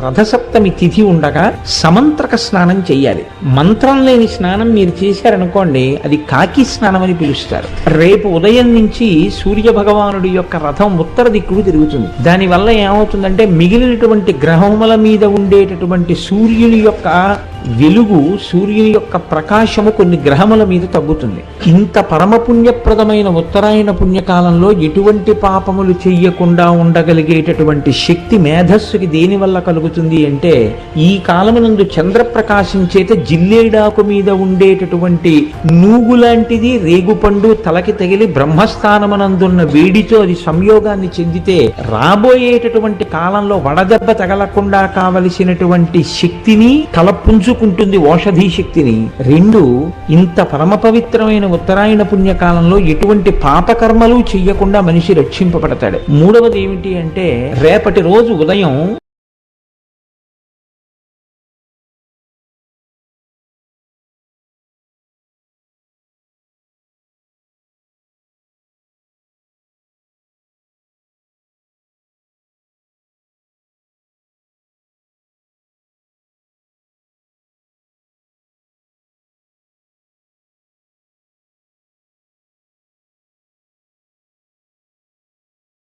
రథసప్తమి తిథి ఉండగా సమంత్రక స్నానం చెయ్యాలి. మంత్రం లేని స్నానం మీరు చేశారనుకోండి, అది కాకి స్నానం అని పిలుస్తారు. రేపు ఉదయం నుంచి సూర్య భగవానుడి యొక్క రథం ఉత్తర దిక్కుకు తిరుగుతుంది. దానివల్ల ఏమవుతుందంటే మిగిలినటువంటి గ్రహముల మీద ఉండేటటువంటి సూర్యుని యొక్క వెలుగు, సూర్యుని యొక్క ప్రకాశము కొన్ని గ్రహముల మీద తగ్గుతుంది. ఇంత పరమ పుణ్యప్రదమైన ఉత్తరాయణ పుణ్యకాలంలో ఎటువంటి పాపములు చెయ్యకుండా ఉండగలిగేటటువంటి శక్తి మేధస్సుకి దేని వల్ల కలుగుతుంది అంటే, ఈ కాలమునందు చంద్రప్రకాశం చేత జిల్లేడాకు మీద ఉండేటటువంటి నూగు లాంటిది రేగుపండు తలకి తగిలి బ్రహ్మస్థానమునందున్న వేడితో అది సంయోగాన్ని చెందితే రాబోయేటటువంటి కాలంలో వడదెబ్బ తగలకుండా కావలసినటువంటి శక్తిని తలపుంజుకుంటుంది, ఓషధీ శక్తిని. రెండు, ఇంత పరమ పవిత్రమైన ఉత్తరాయణ పుణ్యకాలంలో ఎటువంటి పాపకర్మలు చెయ్యకుండా మనిషి రక్షింపబడతాడు. మూడవది ఏమిటి అంటే, రేపటి రోజు ఉదయం